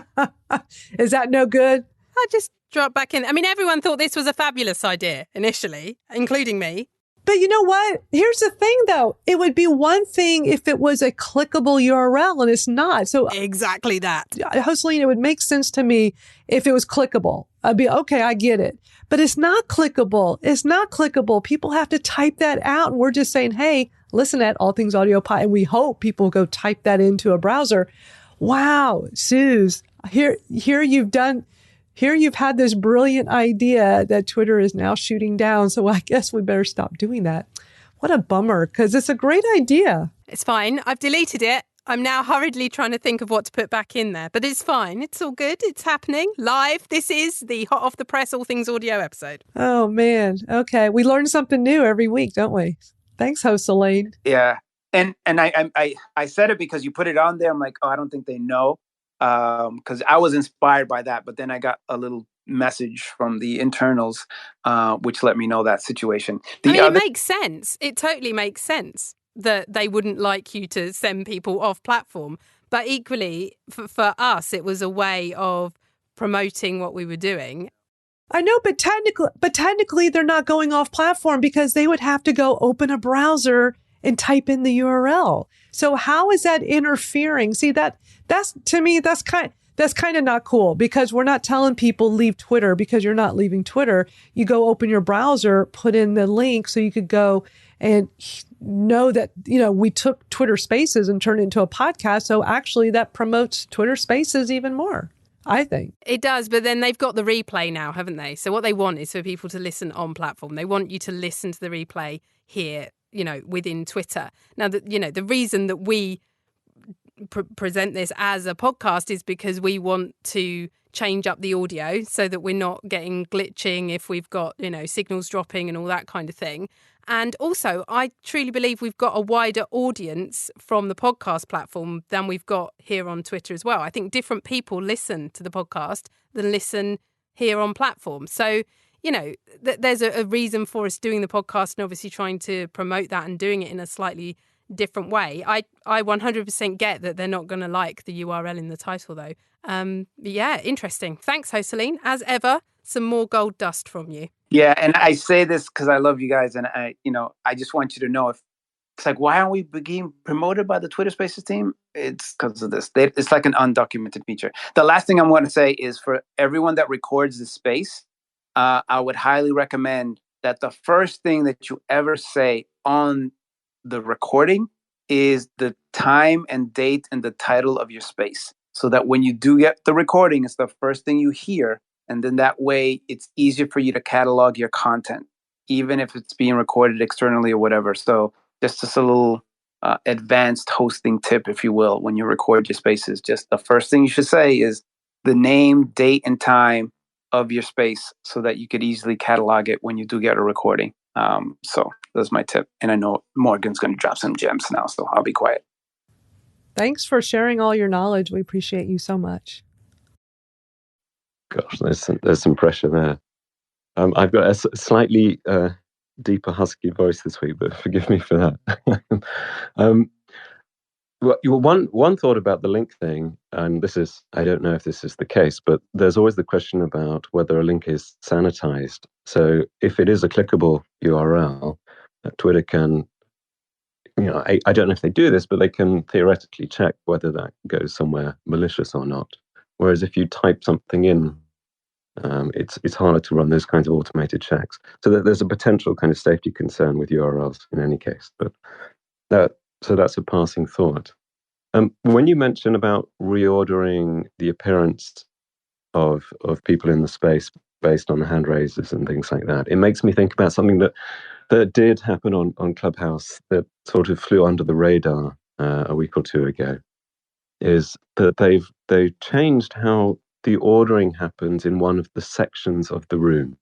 Is that no good? I just dropped back in. I mean, everyone thought this was a fabulous idea initially, including me. But you know what? Here's the thing, though. It would be one thing if it was a clickable URL, and it's not. So exactly that. Jocelyn, it would make sense to me if it was clickable. I'd be, okay, I get it. But it's not clickable. It's not clickable. People have to type that out. And we're just saying, hey, listen at All Things Audio Pod. And we hope people go type that into a browser. Wow, Suze, here you've had this brilliant idea that Twitter is now shooting down. So I guess we better stop doing that. What a bummer, because it's a great idea. It's fine. I've deleted it. I'm now hurriedly trying to think of what to put back in there. But it's fine. It's all good. It's happening live. This is the hot off the press All Things Audio episode. Oh, man. Okay. We learn something new every week, don't we? Thanks, host Elaine. Yeah. And I said it because you put it on there. I'm like, oh, I don't think they know. Because I was inspired by that, but then I got a little message from the internals, which let me know that situation. It makes sense. It totally makes sense that they wouldn't like you to send people off platform. But equally, for us, it was a way of promoting what we were doing. I know, but technically, they're not going off platform because they would have to go open a browser and type in the URL. So how is that interfering? See, that's to me, that's kind of not cool, because we're not telling people leave Twitter because you're not leaving Twitter. You go open your browser, put in the link so you could go and know that, we took Twitter Spaces and turned it into a podcast. So actually that promotes Twitter Spaces even more, I think. It does, but then they've got the replay now, haven't they? So what they want is for people to listen on platform. They want you to listen to the replay here, within Twitter. Now, the reason that we present this as a podcast is because we want to change up the audio so that we're not getting glitching if we've got, signals dropping and all that kind of thing. And also, I truly believe we've got a wider audience from the podcast platform than we've got here on Twitter as well. I think different people listen to the podcast than listen here on platform. So, there's a reason for us doing the podcast and obviously trying to promote that and doing it in a slightly different way. I 100% get that they're not going to like the URL in the title, though. But yeah, interesting. Thanks, Jocelyn. As ever, some more gold dust from you. Yeah, and I say this because I love you guys, and I just want you to know, if it's like, why aren't we being promoted by the Twitter Spaces team? It's because of this. It's like an undocumented feature. The last thing I'm going to say is, for everyone that records this space, I would highly recommend that the first thing that you ever say on the recording is the time and date and the title of your space, so that when you do get the recording, it's the first thing you hear. And then that way it's easier for you to catalog your content, even if it's being recorded externally or whatever. So just a little advanced hosting tip, if you will, when you record your spaces, just the first thing you should say is the name, date, and time of your space, so that you could easily catalog it when you do get a recording. So that's my tip. And I know Morgan's going to drop some gems now, so I'll be quiet. Thanks for sharing all your knowledge. We appreciate you so much. Gosh, there's some pressure there. I've got a slightly deeper husky voice this week, but forgive me for that. Well, one thought about the link thing, and I don't know if this is the case, but there's always the question about whether a link is sanitized. So if it is a clickable URL, Twitter can, I don't know if they do this, but they can theoretically check whether that goes somewhere malicious or not. Whereas if you type something in, it's harder to run those kinds of automated checks. So there's a potential kind of safety concern with URLs in any case. But so that's a passing thought. When you mention about reordering the appearance of people in the space based on hand raises and things like that, it makes me think about something that did happen on Clubhouse that sort of flew under the radar a week or two ago. Is that they've changed how the ordering happens in one of the sections of the room.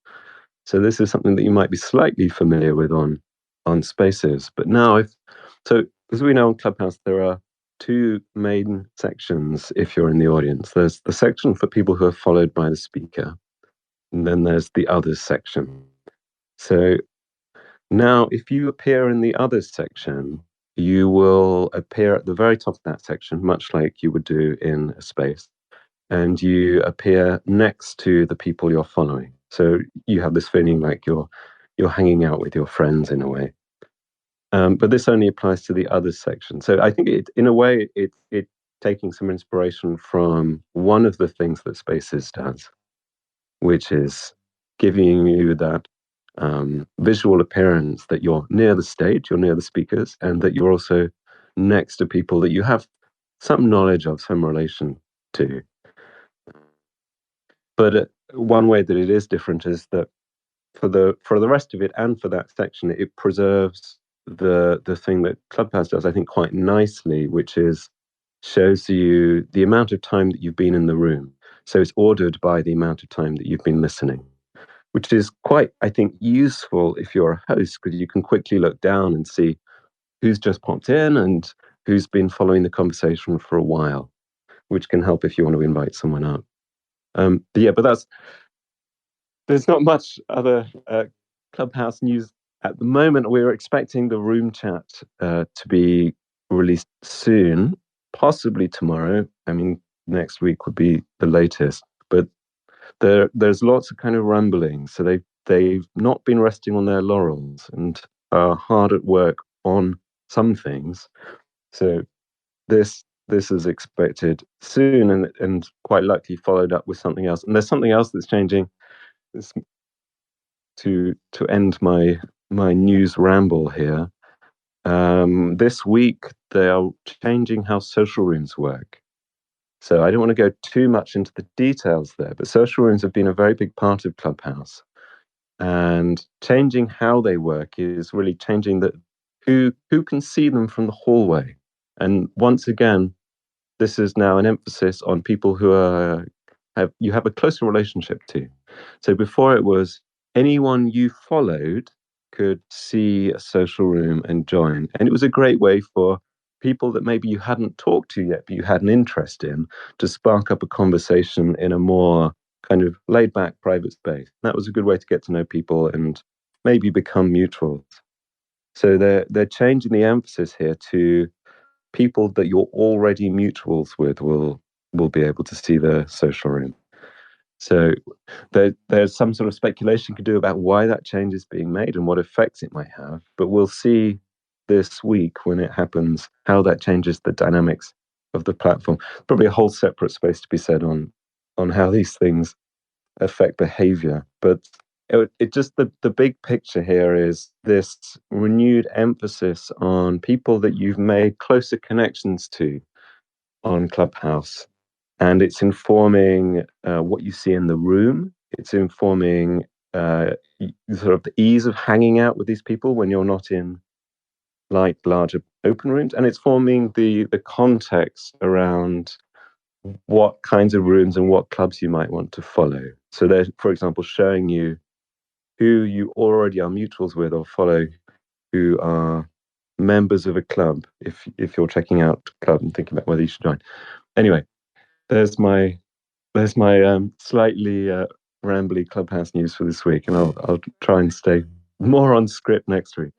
So this is something that you might be slightly familiar with on Spaces, but now as we know on Clubhouse, there are two main sections if you're in the audience. There's the section for people who are followed by the speaker, and then there's the others section. So now if you appear in the others section, you will appear at the very top of that section, much like you would do in a space, and you appear next to the people you're following. So you have this feeling like you're hanging out with your friends in a way. But this only applies to the others section. So I think in a way, it's taking some inspiration from one of the things that Spaces does, which is giving you that visual appearance that you're near the stage, you're near the speakers, and that you're also next to people that you have some knowledge of, some relation to. But one way that it is different is that for the rest of it and for that section, it preserves the thing that Clubhouse does, I think, quite nicely, which is shows you the amount of time that you've been in the room. So it's ordered by the amount of time that you've been listening, which is quite, I think, useful if you're a host, because you can quickly look down and see who's just popped in and who's been following the conversation for a while, which can help if you want to invite someone up. But there's not much other Clubhouse news at the moment. We're expecting the room chat to be released soon, possibly tomorrow. I mean, next week would be the latest. But there's lots of kind of rumbling. So they've not been resting on their laurels and are hard at work on some things. So this is expected soon and quite likely followed up with something else. And there's something else that's changing. To end my news ramble here, this week they are changing how social rooms work. So I don't want to go too much into the details there, but social rooms have been a very big part of Clubhouse, and changing how they work is really changing who can see them from the hallway. And once again, this is now an emphasis on people who you have a closer relationship to. So before it was anyone you followed could see a social room and join. And it was a great way for people that maybe you hadn't talked to yet, but you had an interest in, to spark up a conversation in a more kind of laid back private space. That was a good way to get to know people and maybe become mutuals. So they're changing the emphasis here to people that you're already mutuals with will be able to see the social room. So there's some sort of speculation you could do about why that change is being made and what effects it might have. But we'll see this week when it happens how that changes the dynamics of the platform. Probably a whole separate space to be said on how these things affect behavior. But it just the big picture here is this renewed emphasis on people that you've made closer connections to on Clubhouse. And it's informing what you see in the room. It's informing sort of the ease of hanging out with these people when you're not in like larger open rooms. And it's forming the context around what kinds of rooms and what clubs you might want to follow. So they're, for example, showing you who you already are mutuals with or follow, who are members of a club, if you're checking out club and thinking about whether you should join. Anyway, there's my slightly rambly Clubhouse news for this week, and I'll try and stay more on script next week.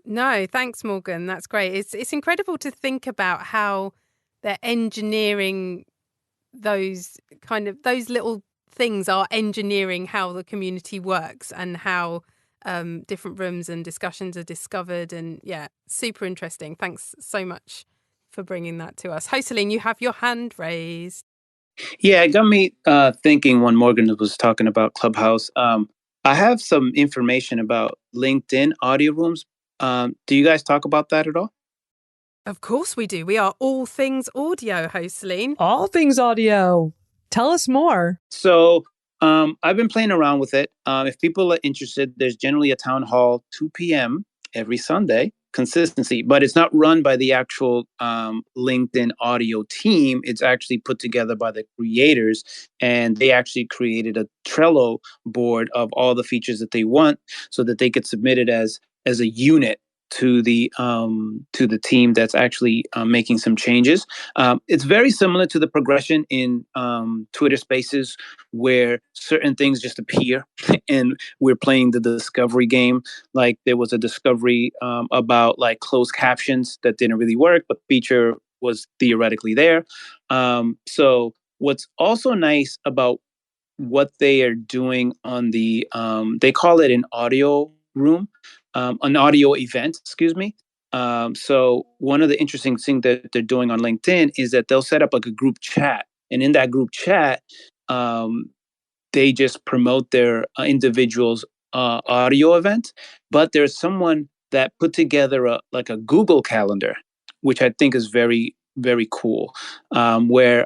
No, thanks, Morgan. That's great. It's incredible to think about how they're engineering those little things are engineering how the community works and how different rooms and discussions are discovered. And yeah, super interesting. Thanks so much for bringing that to us. Hoseline, you have your hand raised. Yeah, it got me thinking when Morgan was talking about Clubhouse. I have some information about LinkedIn audio rooms. Do you guys talk about that at all? Of course we do. We are all things audio, Hoseline. All things audio. Tell us more. So I've been playing around with it. If people are interested, there's generally a town hall 2 p.m. every Sunday. Consistency, but it's not run by the actual LinkedIn audio team. It's actually put together by the creators, and they actually created a Trello board of all the features that they want, so that they could submit it as a unit to the team that's actually making some changes. It's very similar to the progression in Twitter Spaces, where certain things just appear, and we're playing the discovery game. Like there was a discovery about like closed captions that didn't really work, but the feature was theoretically there. So what's also nice about what they are doing on the they call it an audio room, an audio event, excuse me. So one of the interesting things that they're doing on LinkedIn is that they'll set up like a group chat, and in that group chat, they just promote their individuals audio event. But there's someone that put together like a Google Calendar, which I think is very, very cool, where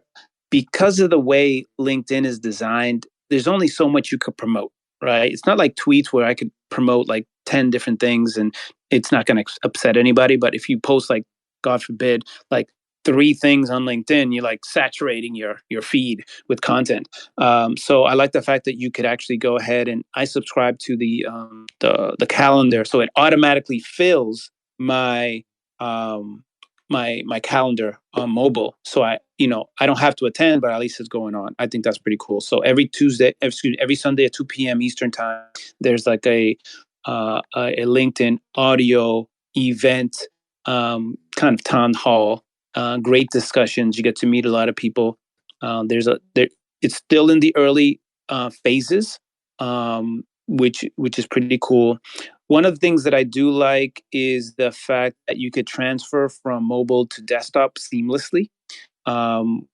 because of the way LinkedIn is designed, there's only so much you could promote, right? It's not like tweets where I could promote like 10 different things and it's not going to upset anybody. But if you post like, God forbid, like 3 things on LinkedIn, you're like saturating your feed with content. So I like the fact that you could actually go ahead, and I subscribe to the calendar, so it automatically fills my my calendar on mobile. So I don't have to attend, but at least it's going on. I think that's pretty cool. So every Sunday at 2 p.m. Eastern time, there's like a LinkedIn audio event, kind of town hall. Great discussions. You get to meet a lot of people. It's still in the early phases, which is pretty cool. One of the things that I do like is the fact that you could transfer from mobile to desktop seamlessly,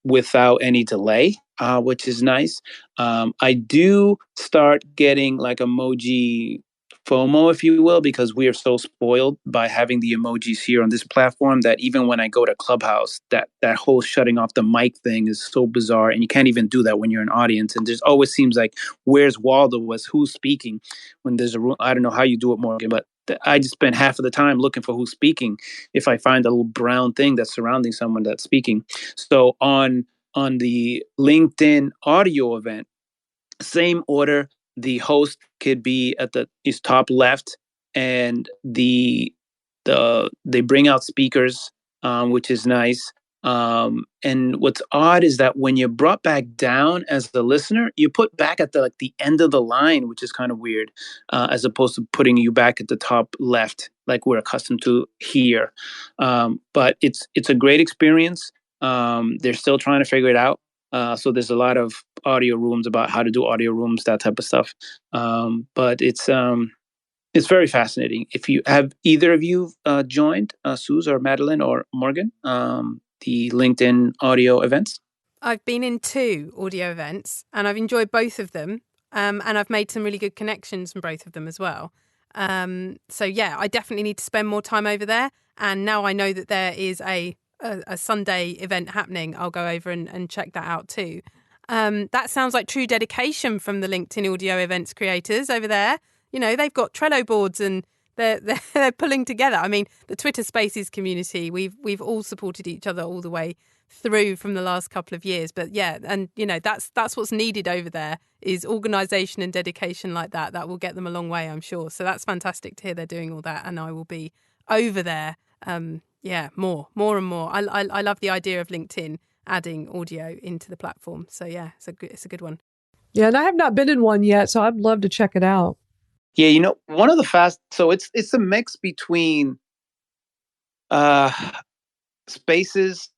without any delay, which is nice. I do start getting like emoji FOMO, if you will, because we are so spoiled by having the emojis here on this platform that even when I go to Clubhouse, that whole shutting off the mic thing is so bizarre, and you can't even do that when you're an audience. And there's always seems like, where's Waldo? Was who's speaking when there's a room? I don't know how you do it, Morgan, but I just spend half of the time looking for who's speaking. If I find a little brown thing that's surrounding someone that's speaking. So on the LinkedIn audio event, same order. The host could be at his top left, and they bring out speakers, which is nice. And what's odd is that when you're brought back down as the listener, you put back at the end of the line, which is kind of weird, as opposed to putting you back at the top left, like we're accustomed to here. But it's a great experience. They're still trying to figure it out. So there's a lot of audio rooms about how to do audio rooms, that type of stuff. But it's very fascinating. If you have either of you joined, Suze or Madeline or Morgan, the LinkedIn audio events? I've been in 2 audio events and I've enjoyed both of them. And I've made some really good connections from both of them as well. So yeah, I definitely need to spend more time over there. And now I know that there is a Sunday event happening, I'll go over and check that out too. That sounds like true dedication from the LinkedIn audio events creators over there. You know, they've got Trello boards and they're pulling together. I mean, the Twitter Spaces community, we've all supported each other all the way through from the last couple of years. But yeah, and you know, that's what's needed over there is organisation and dedication like that. That will get them a long way, I'm sure. So that's fantastic to hear they're doing all that, and I will be over there Yeah, more and more. I love the idea of LinkedIn adding audio into the platform. So yeah, it's a good one. Yeah, and I have not been in one yet, so I'd love to check it out. Yeah, one of the so it's a mix between Spaces,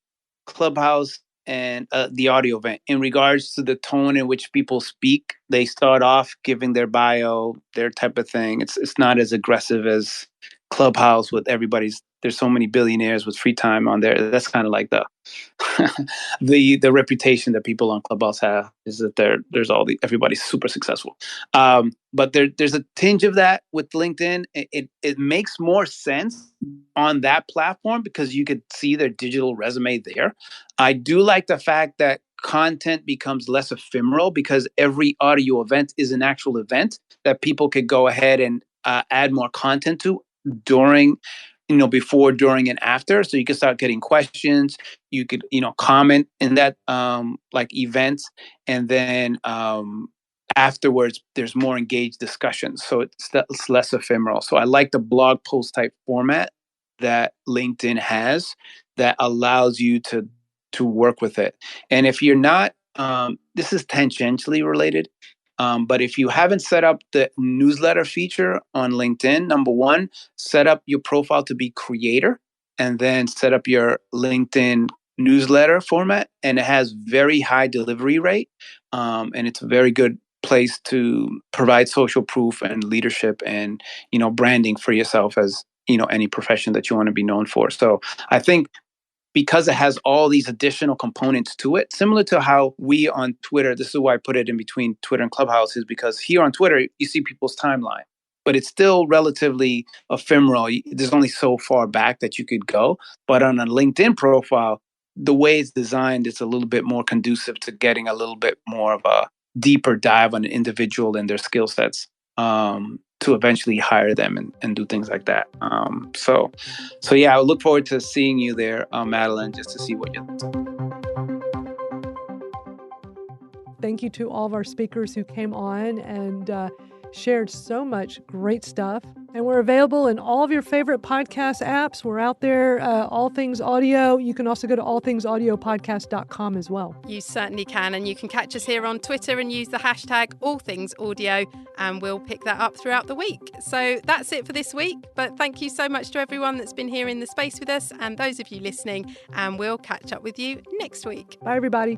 Clubhouse, and the audio event. In regards to the tone in which people speak, they start off giving their bio, their type of thing. It's not as aggressive as Clubhouse with there's so many billionaires with free time on there. That's kind of like the the reputation that people on Clubhouse have, is that everybody's super successful. But there's a tinge of that with LinkedIn. It makes more sense on that platform because you could see their digital resume there. I do like the fact that content becomes less ephemeral because every audio event is an actual event that people could go ahead and add more content to during, before, during, and after. So you can start getting questions. You could, comment in that like events, and then afterwards there's more engaged discussion. So it's less ephemeral. So I like the blog post type format that LinkedIn has that allows you to work with it. And if you're not, this is tangentially related. But if you haven't set up the newsletter feature on LinkedIn, number one, set up your profile to be creator, and then set up your LinkedIn newsletter format. And it has very high delivery rate. And it's a very good place to provide social proof and leadership and, branding for yourself as, any profession that you want to be known for. So I think because it has all these additional components to it, similar to how we on Twitter, this is why I put it in between Twitter and Clubhouse, is because here on Twitter, you see people's timeline, but it's still relatively ephemeral. There's only so far back that you could go. But on a LinkedIn profile, the way it's designed, it's a little bit more conducive to getting a little bit more of a deeper dive on an individual and their skill sets, to eventually hire them and do things like that. So yeah, I look forward to seeing you there, Madeline, just to see what you're doing. Thank you to all of our speakers who came on and shared so much great stuff. And we're available in all of your favorite podcast apps. We're out there, All Things Audio. You can also go to allthingsaudiopodcast.com as well. You certainly can. And you can catch us here on Twitter and use the hashtag AllThingsAudio, and we'll pick that up throughout the week. So that's it for this week. But thank you so much to everyone that's been here in the space with us and those of you listening. And we'll catch up with you next week. Bye, everybody.